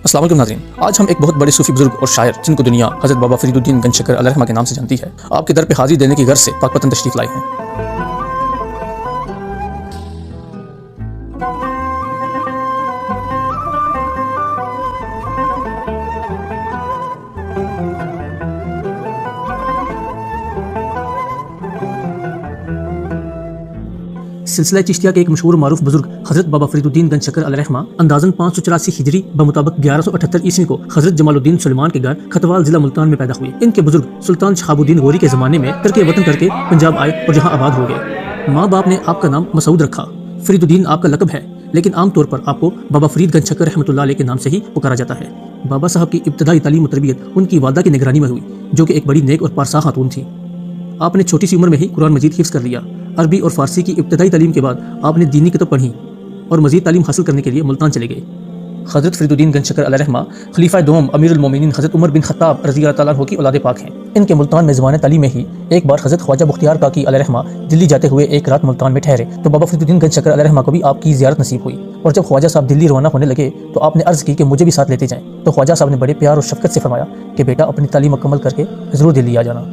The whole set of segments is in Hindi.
अस्सलाम वालेकुम नाज़रीन, आज हम एक बहुत बड़े सूफी बुजुर्ग और शायर जिनको दुनिया हज़रत बाबा फरीदुद्दीन गंजशकर अलैहिर्रहमा के नाम से जानती है, आपके दर पे हाजिर देने की गर्ज से पाकपतन तशरीफ लाए हैं। सिलसिला चिश्तिया के एक मशहूर मारूफ बुजुर्ग हजरत बाबा फरीदुद्दीन गंजशकर अलैहिर्रहमा अंदाजन 584 हिजरी बमुताबिक 1178 ईस्वी को हजरत जमालुद्दीन सुलेमान के घर खतवाल जिला मुल्तान में पैदा हुए। इनके बुजुर्ग सुल्तान शहाबुद्दीन गोरी के जमाने में तरके वतन करके पंजाब आए और यहाँ आबाद हो गए। माँ बाप ने आपका नाम मसूद रखा। फरीदुद्दीन आपका लकब है, लेकिन आमतौर पर आपको बाबा फरीद गंजशकर रहमतुल्लाह अलैह के नाम से ही पुकारा जाता है। बाबा साहब की इब्तदाई तालीम और तरबियत उनकी वालदा की निगरानी में हुई, जो कि एक बड़ी नेक और पारसा खातून थी। आपने छोटी सी उम्र में ही कुरान मजीद हिफ्ज़ कर लिया। अरबी और फारसी की इब्तदाई तालीम के बाद आपने दीनी किताब पढ़ी और मजीद तालीम हासिल करने के लिए मुल्तान चले गए। हज़रत फरीदुद्दीन गंजशकर अलैहिर्रहमा खलीफा दोम अमीरुल मोमिनीन हज़रत उमर बिन खत्ताब रज़ी अल्लाह तआला अन्हु की औलाद पाक हैं। इनके मुल्तान में ज़माने तालीम में ही एक बार हज़रत ख्वाजा बख्तियार काकी अलैहिर्रहमा दिल्ली जाते हुए एक रात मुल्तान में ठहरे तो बाबा फरीदुद्दीन गंजशकर अलैहिर्रहमा को भी आपकी ज़ियारत नसीब हुई। और जब ख्वाजा साहब दिल्ली रवाना होने लगे तो आपने अर्ज़ की कि मुझे भी साथ लेते जाएँ। तो ख्वाजा साहब ने बड़े प्यार और शफ़क़त से फरमाया कि बेटा अपनी तालीम मुकम्मल करके ज़रूर दिल्ली आ जाना।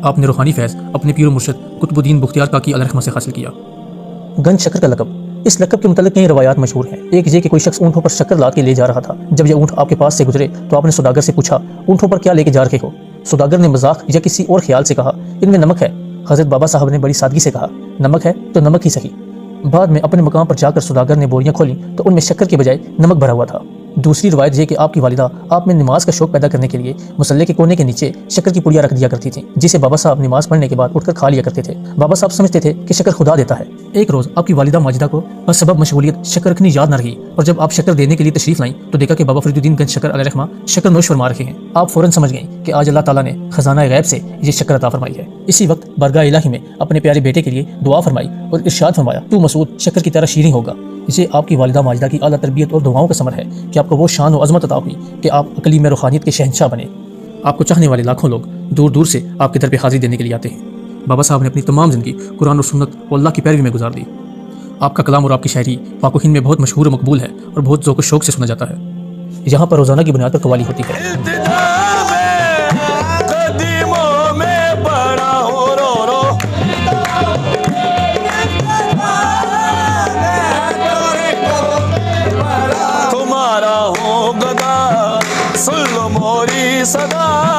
आपने रूहानी फैज़ अपने पीर मुर्शिद कुतुबुद्दीन बख्तियार काकी अलैहिर्रहमा से हासिल किया। गंजशकर का लक़ब, इस लक़ब के मुतालिक कई रवायात मशहूर हैं। एक ये कि कोई शख्स ऊँटों पर शक्कर लाद के ले जा रहा था। जब यह ऊँट आपके पास से गुजरे तो आपने सौदागर से पूछा, ऊँटों पर क्या लेके जा रहे हो? सौदागर ने मजाक या किसी और ख्याल से कहा, इनमें नमक है। हज़रत बाबा साहब ने बड़ी सादगी से कहा, नमक है तो नमक ही सही। बाद में अपने मकाम पर जाकर सौदागर ने बोरियां खोली तो उनमें शक्कर के बजाय नमक भरा हुआ था। दूसरी रवायत ये कि आपकी वालिदा आप में नमाज का शौक पैदा करने के लिए मुसल्ले के कोने के नीचे शक्कर की पुड़िया रख दिया करती थी, जिसे बाबा साहब नमाज पढ़ने के बाद उठकर खा लिया करते थे। बाबा साहब समझते थे कि शक्कर खुदा देता है। एक रोज आपकी वालिदा माजिदा को बस सबब मशगूलियत शक्कर रखनी याद न रही और जब आप शक्कर देने के लिए तशरीफ लाई तो देखा कि बाबा फरीदुद्दीन गंजशकर अलैहिर्रहमा शक्कर नोश फरमा रहे हैं। आप फौरन समझ गए कि आज अल्लाह ताला ने खजाना गैब से ये शक्कर अता फरमाई है। इसी वक्त बरगाह इलाही में अपने प्यारे बेटे के लिए दुआ फरमाई और इरशाद फरमाया, तू मसूद शक्कर की तरह शीरीं होगा। इसे आपकी वालिदा माजिदा की आला तरबियत और दुआओं का समर है कि आपको वो शान और अज़मत अता हुई कि आप अकली में रूहानियत के शहंशाह बने। आपको चाहने वाले लाखों लोग दूर दूर से आपके दर पे हाजिर देने के लिए आते हैं। बाबा साहब ने अपनी तमाम ज़िंदगी कुरान और सुन्नत और अल्लाह की पैरवी में गुजार दी। आपका कलाम और आपकी शायरी पाक व हिंद में बहुत मशहूर और मकबूल है और बहुत ज़ौक़ शौक़ से सुना जाता है। यहाँ पर रोज़ाना की बुनियाद पर कवाली होती है। तुम्हारा हो गदा सुन लो मोरी सदा।